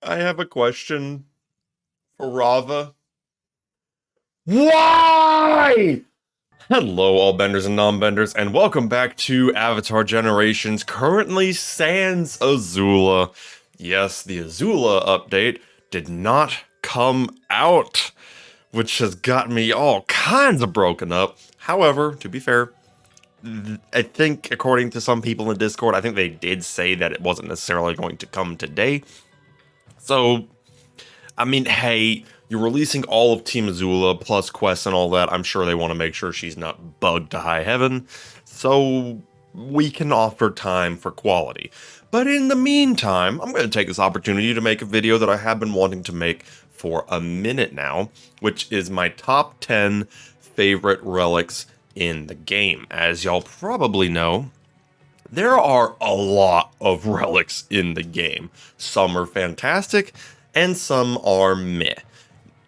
I have a question for Rava. Why? Hello, all benders and non-benders, and welcome back to Avatar Generations, currently sans Azula. Yes, the Azula update did not come out, which has got me all kinds of broken up. However, to be fair, I think according to some people in the Discord, I think they did say that it wasn't necessarily going to come today. So I mean, hey, you're releasing all of Team Azula plus quests and all that. I'm sure they want to make sure she's not bugged to high heaven, so we can offer time for quality. But in the meantime, I'm going to take this opportunity to make a video that I have been wanting to make for a minute now, which is my top 10 favorite relics in the game. As y'all probably know, there are a lot of relics in the game. Some are fantastic, and some are meh.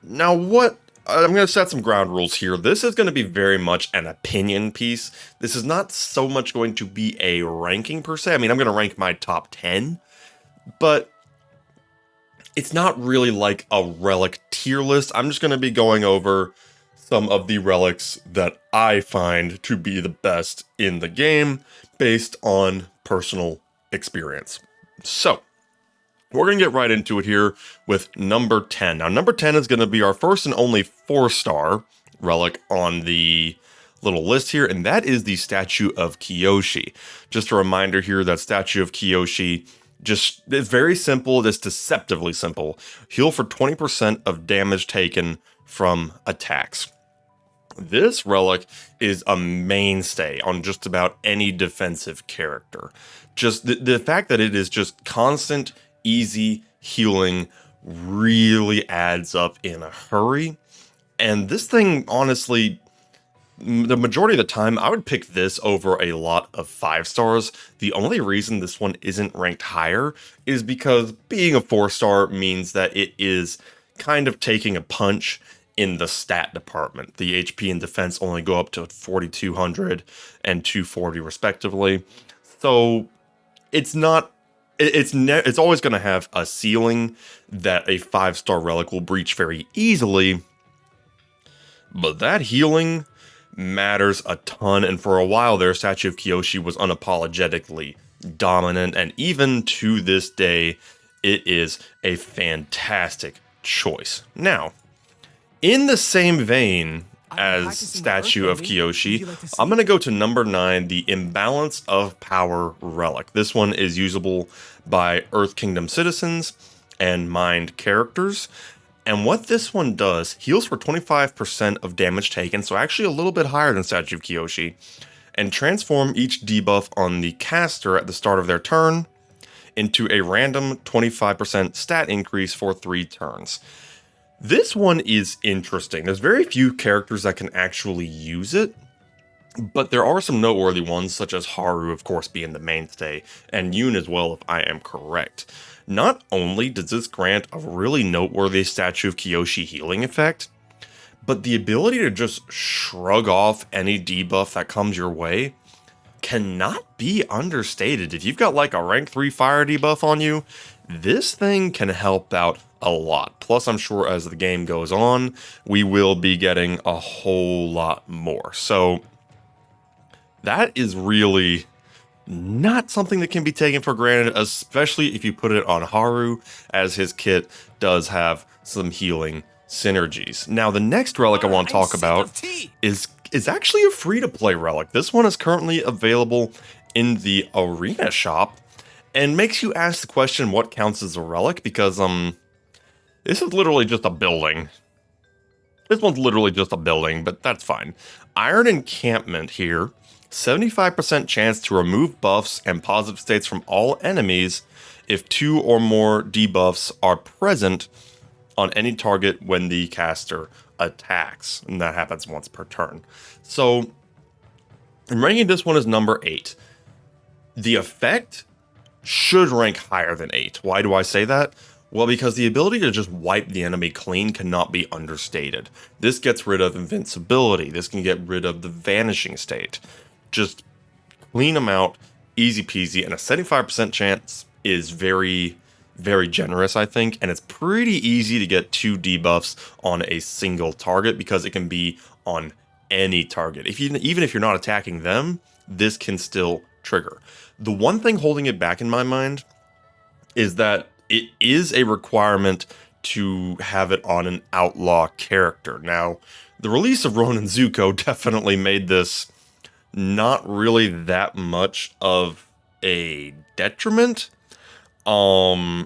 Now, I'm going to set some ground rules here. This is going to be very much an opinion piece. This is not so much going to be a ranking per se. I mean, I'm going to rank my top 10, but it's not really like a relic tier list. I'm just going to be going over some of the relics that I find to be the best in the game based on personal experience. So, we're going to get right into it here with number 10. Now, number 10 is going to be our first and only 4-star relic on the little list here, and that is the Statue of Koshi. Just a reminder here that Statue of Koshi it's very simple, it's deceptively simple. Heal for 20% of damage taken from attacks. This relic is a mainstay on just about any defensive character. Just the fact that it is just constant, easy healing really adds up in a hurry. And this thing, honestly, the majority of the time, I would pick this over a lot of 5 stars. The only reason this one isn't ranked higher is because being a 4-star means that it is kind of taking a punch in the stat department. The HP and defense only go up to 4,200 and 240 respectively. So it's not it's always going to have a ceiling that a 5-star relic will breach very easily, but that healing matters a ton, and for a while there, Statue of Koshi was unapologetically dominant, and even to this day, it is a fantastic choice. Now, in the same vein as Statue of Koshi, I'm going to go to number 9, the Imbalance of Power relic. This one is usable by Earth Kingdom citizens and mined characters. And what this one does, heals for 25% of damage taken, so actually a little bit higher than Statue of Koshi, and transform each debuff on the caster at the start of their turn into a random 25% stat increase for 3 turns. This one is interesting. There's very few characters that can actually use it, but there are some noteworthy ones, such as Haru, of course, being the mainstay, and Yoon as well, if I am correct. Not only does this grant a really noteworthy Statue of Koshi healing effect, but the ability to just shrug off any debuff that comes your way cannot be understated. If you've got like a rank 3 fire debuff on you, this thing can help out a lot. Plus, I'm sure as the game goes on, we will be getting a whole lot more. So that is really not something that can be taken for granted, especially if you put it on Haru, as his kit does have some healing synergies. Now, the next relic I want to talk about is actually a free-to-play relic. This one is currently available in the arena shop, and makes you ask the question, what counts as a relic? Because, this is literally just a building. This one's literally just a building, but that's fine. Iron Encampment here. 75% chance to remove buffs and positive states from all enemies if 2 or more debuffs are present on any target when the caster attacks. And that happens once per turn. So, I'm ranking this one as number 8. The effect should rank higher than 8. Why do I say that? Well, because the ability to just wipe the enemy clean cannot be understated. This gets rid of invincibility. This can get rid of the vanishing state. Just clean them out, easy peasy, and a 75% chance is very very generous, I think, and it's pretty easy to get 2 debuffs on a single target because it can be on any target. Even if you're not attacking them, this can still trigger. The one thing holding it back in my mind is that it is a requirement to have it on an outlaw character. Now, the release of Ronin Zuko definitely made this not really that much of a detriment. So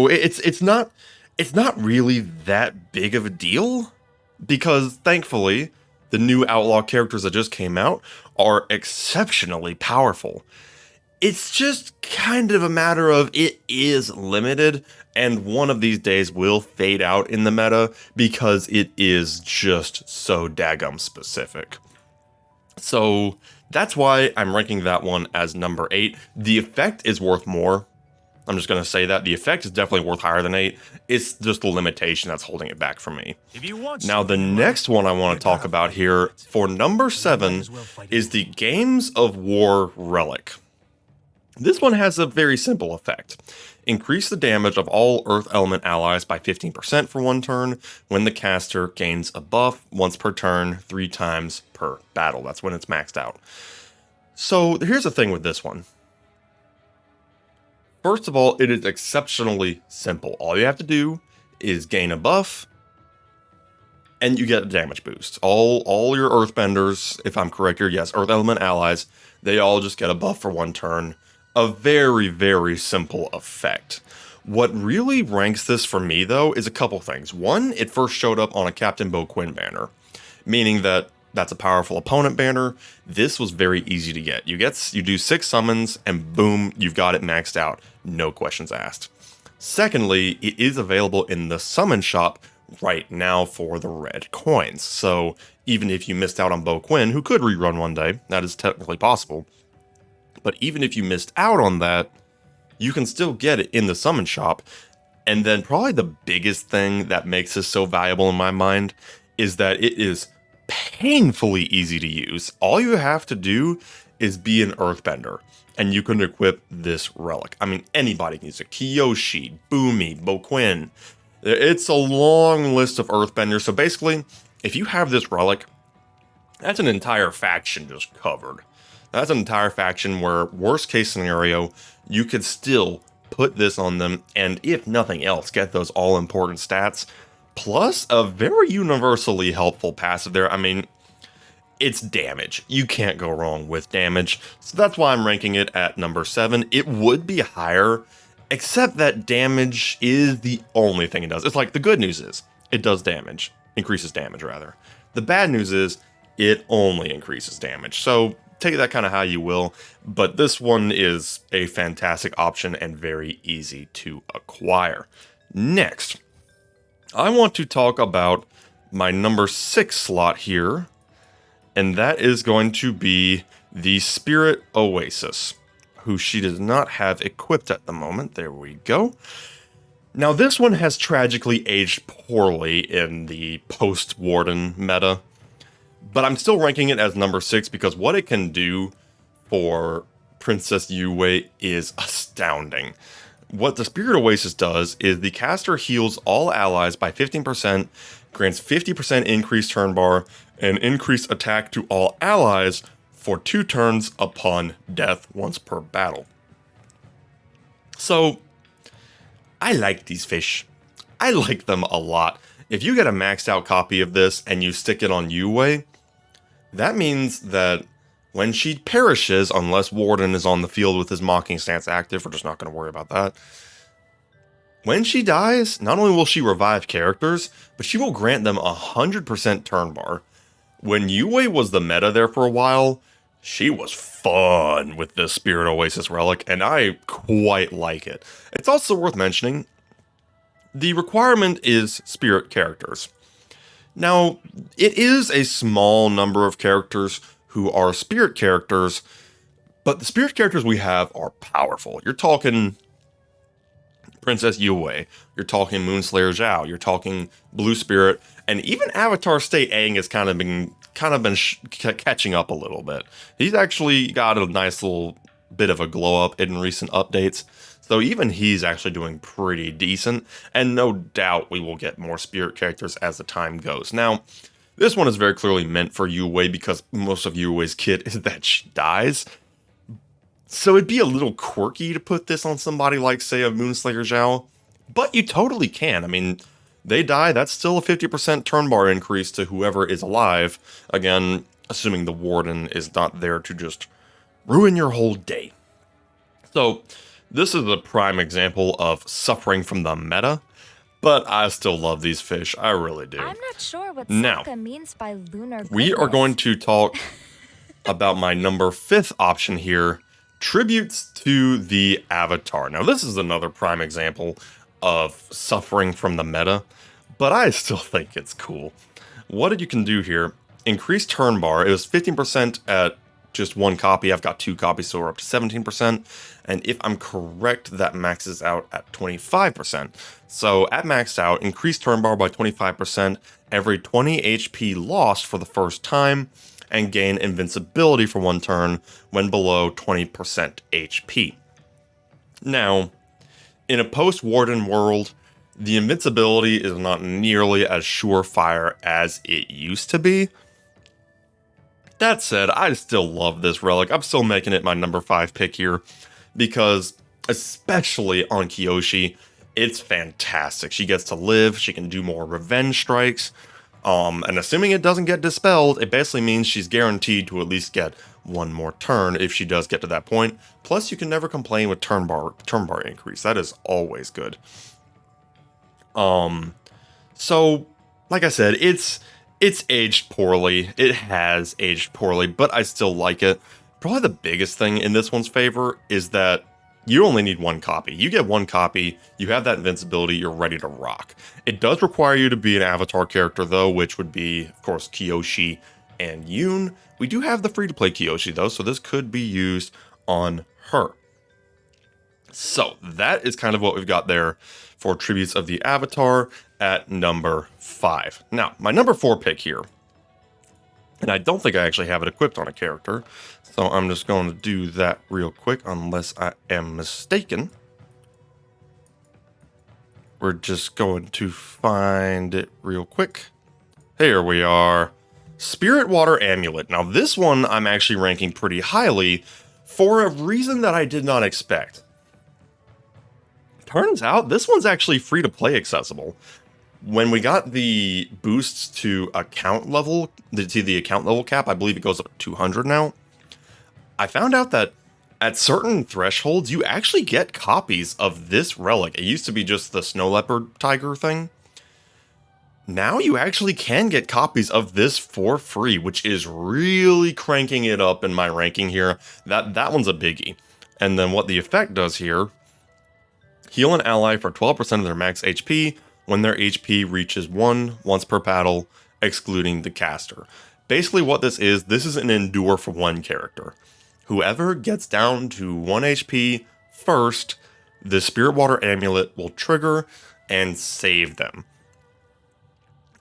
it's not really that big of a deal, because thankfully the new outlaw characters that just came out are exceptionally powerful. It's just kind of a matter of it is limited, and one of these days will fade out in the meta because it is just so daggum specific. So that's why I'm ranking that one as number 8. The effect is worth more. I'm just going to say that. The effect is definitely worth higher than 8. It's just the limitation that's holding it back for me. Now, the next one I want to talk about here for number 7 is the Games of War Relic. This one has a very simple effect. Increase the damage of all Earth Element allies by 15% for 1 turn when the caster gains a buff once per turn, 3 times per battle. That's when it's maxed out. So here's the thing with this one. First of all, it is exceptionally simple. All you have to do is gain a buff, and you get a damage boost. All your Earthbenders, if I'm correct here, yes, Earth Element allies, they all just get a buff for 1 turn. A very, very simple effect. What really ranks this for me, though, is a couple things. One, it first showed up on a Captain Bo Quinn banner, meaning that that's a powerful opponent banner. This was very easy to get. You do 6 summons, and boom, you've got it maxed out. No questions asked. Secondly, it is available in the summon shop right now for the red coins. So even if you missed out on Bo Quinn, who could rerun one day, that is technically possible. But even if you missed out on that, you can still get it in the summon shop. And then probably the biggest thing that makes this so valuable in my mind is that it is painfully easy to use. All you have to do is be an Earthbender, and you can equip this relic. I mean, anybody can use it. Kiyoshi, Boomy, Bo Quinn. It's a long list of Earthbenders. So basically, if you have this relic, that's an entire faction just covered. That's an entire faction where, worst case scenario, you could still put this on them, and if nothing else, get those all-important stats, plus a very universally helpful passive there. I mean, it's damage. You can't go wrong with damage, so that's why I'm ranking it at number 7. It would be higher, except that damage is the only thing it does. It's like, the good news is, it does damage. Increases damage, rather. The bad news is, it only increases damage. So take that kind of how you will, but this one is a fantastic option and very easy to acquire. Next, I want to talk about my number 6 slot here, and that is going to be the Spirit Oasis, who she does not have equipped at the moment. There we go. Now, this one has tragically aged poorly in the post-Warden meta, but I'm still ranking it as number 6 because what it can do for Princess Yue is astounding. What the Spirit Oasis does is the caster heals all allies by 15%, grants 50% increased turn bar, and increased attack to all allies for 2 turns upon death once per battle. So, I like these fish. I like them a lot. If you get a maxed out copy of this and you stick it on Yue, that means that when she perishes, unless Warden is on the field with his Mocking Stance active, we're just not going to worry about that. When she dies, not only will she revive characters, but she will grant them 100% turn bar. When Yue was the meta there for a while, she was fun with this Spirit Oasis relic, and I quite like it. It's also worth mentioning, the requirement is spirit characters. Now, it is a small number of characters who are spirit characters, but the spirit characters we have are powerful. You're talking Princess Yue, you're talking Moonslayer Zhao, you're talking Blue Spirit, and even Avatar State Aang has kind of been catching up a little bit. He's actually got a nice little bit of a glow up in recent updates. So even he's actually doing pretty decent, and no doubt we will get more spirit characters as the time goes. Now, this one is very clearly meant for Yue because most of Yue's kit is that she dies. So it'd be a little quirky to put this on somebody like, say, a Moonslayer Zhao, but you totally can. I mean, they die, that's still a 50% turn bar increase to whoever is alive. Again, assuming the Warden is not there to just ruin your whole day. So this is a prime example of suffering from the meta, but I still love these fish. I really do. I'm not sure what now, Sokka means by lunar goodness. We are going to talk about my number 5 option here, tributes to the Avatar. Now, this is another prime example of suffering from the meta, but I still think it's cool. What you can do here, increase turn bar. It was 15% at just 1 copy. I've got 2 copies, so we're up to 17%. And if I'm correct, that maxes out at 25%. So at maxed out, increase turn bar by 25% every 20 HP lost for the first time, and gain invincibility for 1 turn when below 20% HP. Now, in a post-Warden world, the invincibility is not nearly as surefire as it used to be. That said, I still love this relic. I'm still making it my number 5 pick here, because especially on Koshi, it's fantastic. She gets to live, she can do more revenge strikes, and assuming it doesn't get dispelled, it basically means she's guaranteed to at least get 1 more turn if she does get to that point. Plus, you can never complain with turn bar increase. That is always good. So, like I said, it's aged poorly. It has aged poorly, but I still like it. Probably the biggest thing in this one's favor is that you only need 1 copy. You get 1 copy, you have that invincibility, you're ready to rock. It does require you to be an avatar character though, which would be, of course, Koshi and Yoon. We do have the free-to-play Koshi though, so this could be used on her. So that is kind of what we've got there for Tributes of the Avatar at number 5. Now, my number 4 pick here, and I don't think I actually have it equipped on a character, so I'm just going to do that real quick, unless I am mistaken. We're just going to find it real quick. Here we are. Spirit Water Amulet. Now, this one I'm actually ranking pretty highly for a reason that I did not expect. Turns out this one's actually free to play accessible. When we got the boosts to account level, to the account level cap, I believe it goes up to 200 now. I found out that at certain thresholds, you actually get copies of this relic. It used to be just the snow leopard tiger thing. Now you actually can get copies of this for free, which is really cranking it up in my ranking here. That one's a biggie. And then what the effect does here, heal an ally for 12% of their max HP when their HP reaches 1 once per battle, excluding the caster. Basically what this is an endure for 1 character. Whoever gets down to 1 HP first, the Spirit Water Amulet will trigger and save them.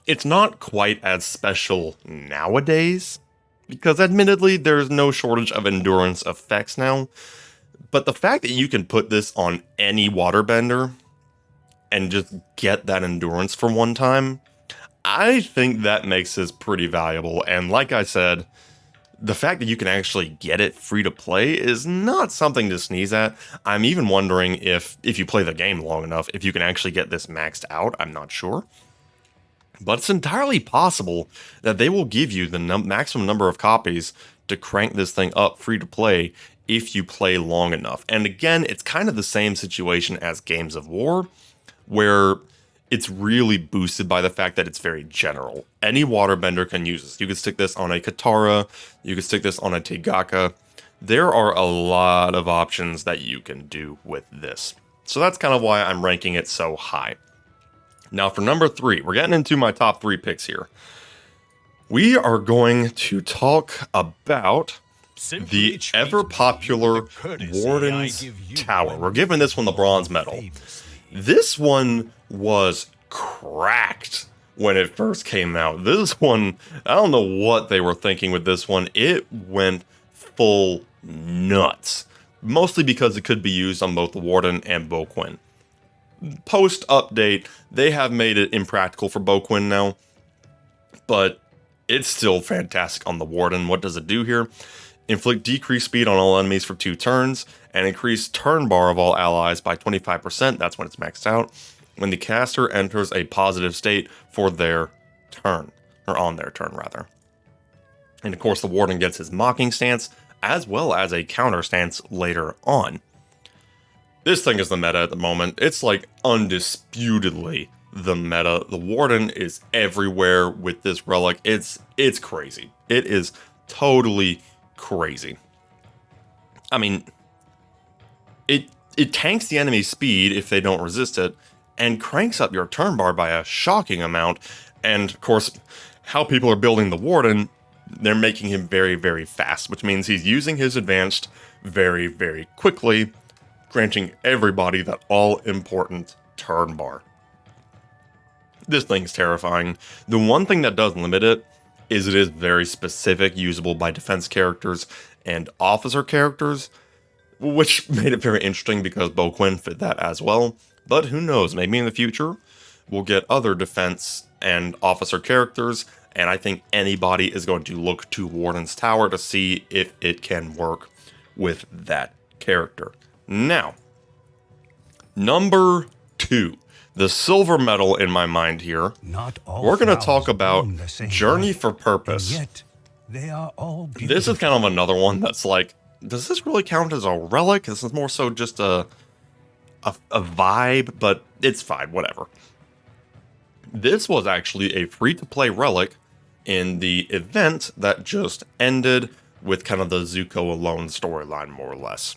It's not quite as special nowadays, because admittedly there's no shortage of endurance effects now, but the fact that you can put this on any waterbender and just get that endurance for 1 time, I think that makes this pretty valuable. And like I said, the fact that you can actually get it free to play is not something to sneeze at. I'm even wondering if you play the game long enough, if you can actually get this maxed out. I'm not sure. But it's entirely possible that they will give you the maximum number of copies to crank this thing up free to play if you play long enough. And again, it's kind of the same situation as Games of War, where it's really boosted by the fact that it's very general. Any waterbender can use this. You could stick this on a Katara, you could stick this on a Tegaka. There are a lot of options that you can do with this. So that's kind of why I'm ranking it so high. Now for number 3, we're getting into my top 3 picks here. We are going to talk about the ever-popular Warden Tower. We're giving this one the bronze medal. This one was cracked when it first came out. This one, I don't know what they were thinking with this one. It went full nuts. mostly because it could be used on both the Warden and Boquin. Post-update, they have made it impractical for Boquin now, but it's still fantastic on the Warden. What does it do here? Inflict decreased speed on all enemies for 2 turns, and increase turn bar of all allies by 25%, that's when it's maxed out, when the caster enters a positive state for their turn, or on their turn rather. And of course the Warden gets his mocking stance, as well as a counter stance later on. This thing is the meta at the moment. It's like undisputedly the meta. The Warden is everywhere with this relic. It's crazy. It is totally crazy. I mean, it tanks the enemy's speed if they don't resist it, and cranks up your turn bar by a shocking amount. And of course, how people are building the Warden, they're making him very, very fast, which means he's using his advanced very, very quickly, granting everybody that all-important turn bar. This thing's terrifying. The one thing that does limit it is very specific, usable by defense characters and officer characters, which made it very interesting because Boquin fit that as well. But who knows, maybe in the future we'll get other defense and officer characters, and I think anybody is going to look to Warden's Tower to see if it can work with that character. Now, number 2, the silver medal in my mind here. We're going to talk about Journey for Purpose. Yet they are all This is kind of another one that's like, does this really count as a relic? This is more so just a vibe, but it's fine, whatever. This was actually a free-to-play relic in the event that just ended with kind of the Zuko alone storyline, more or less.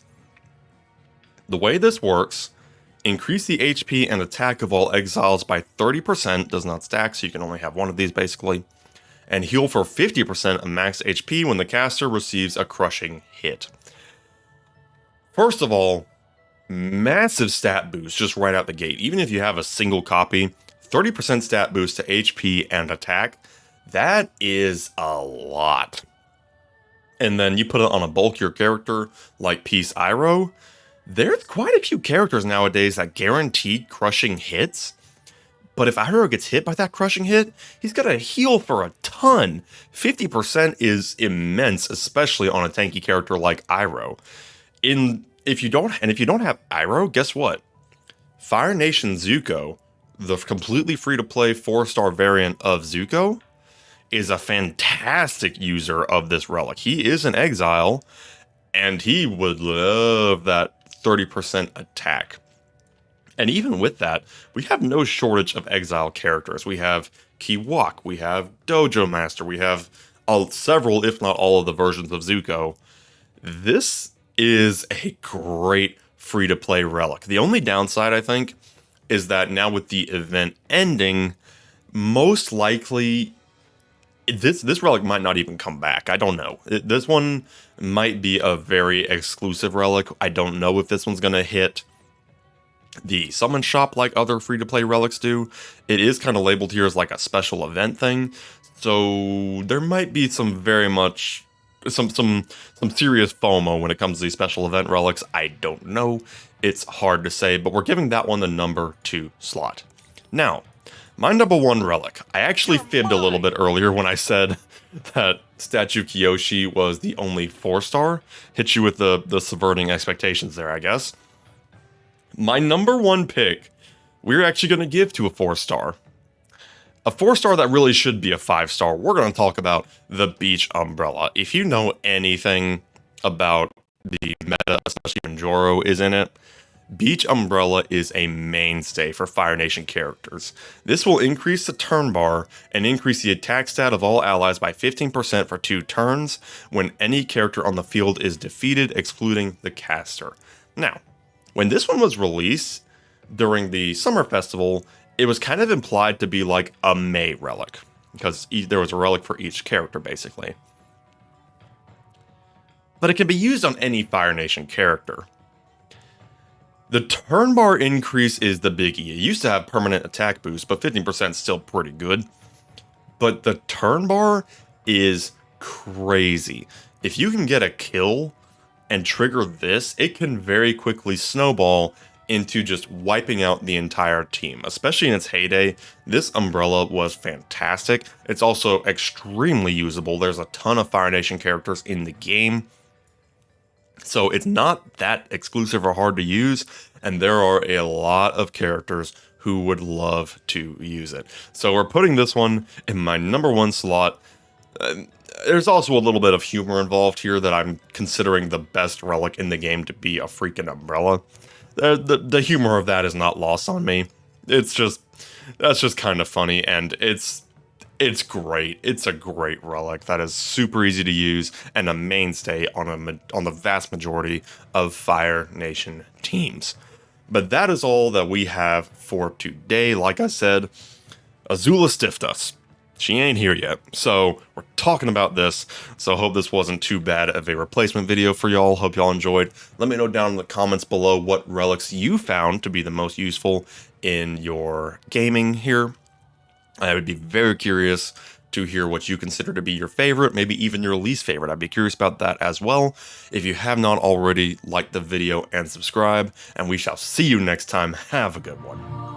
The way this works, increase the HP and attack of all exiles by 30%, does not stack, so you can only have one of these basically, and heal for 50% of max HP when the caster receives a crushing hit. First of all, massive stat boost just right out the gate. Even if you have a single copy, 30% stat boost to HP and attack, that is a lot. And then you put it on a bulkier character like Peace Iroh. There's quite a few characters nowadays that guaranteed crushing hits. But if Iroh gets hit by that crushing hit, he's got to heal for a ton. 50% is immense, especially on a tanky character like Iroh. If you don't have Iroh, guess what? Fire Nation Zuko, the completely free-to-play 4-star variant of Zuko, is a fantastic user of this relic. He is an exile, and he would love that 30% attack. And even with that, we have no shortage of exile characters. We have Kiwok, we have Dojo Master, we have several, if not all of the versions of Zuko. This is a great free-to-play relic. The only downside, I think, is that now with the event ending, most likely this relic might not even come back. I don't know. This one might be a very exclusive relic. I don't know if this one's going to hit the summon shop like other free-to-play relics do. It is kind of labeled here as like a special event thing. So there might be some serious FOMO when it comes to these special event relics. I don't know. It's hard to say, but we're giving that one the number 2 slot. Now, my number 1 relic. I actually fibbed a little bit earlier when I said that Statue Kyoshi was the only 4-star. Hit you with the subverting expectations there, I guess. My number 1 pick, we're actually going to give to a 4-star. A 4-star that really should be a 5-star. We're going to talk about the Beach Umbrella. If you know anything about the meta, especially when Joro is in it, Beach Umbrella is a mainstay for Fire Nation characters. This will increase the turn bar and increase the attack stat of all allies by 15% for 2 turns when any character on the field is defeated, excluding the caster. Now, when this one was released during the Summer Festival, it was kind of implied to be like a May relic, because there was a relic for each character, basically. But it can be used on any Fire Nation character. The turn bar increase is the biggie. It used to have permanent attack boost, but 15% is still pretty good. But the turn bar is crazy. If you can get a kill and trigger this, it can very quickly snowball into just wiping out the entire team. Especially in its heyday, this umbrella was fantastic. It's also extremely usable. There's a ton of Fire Nation characters in the game, so it's not that exclusive or hard to use, and there are a lot of characters who would love to use it. So we're putting this one in my #1 slot. There's also a little bit of humor involved here that I'm considering the best relic in the game to be a freaking umbrella. The humor of that is not lost on me. That's just kind of funny, and it's great. It's a great relic that is super easy to use and a mainstay on the vast majority of Fire Nation teams. But that is all that we have for today. Like I said, Azula stiffed us. She ain't here yet, so we're talking about this. So I hope this wasn't too bad of a replacement video for y'all. Hope y'all enjoyed. Let me know down in the comments below what relics you found to be the most useful in your gaming here. I would be very curious to hear what you consider to be your favorite, maybe even your least favorite. I'd be curious about that as well. If you have not already, like the video and subscribe, and we shall see you next time. Have a good one.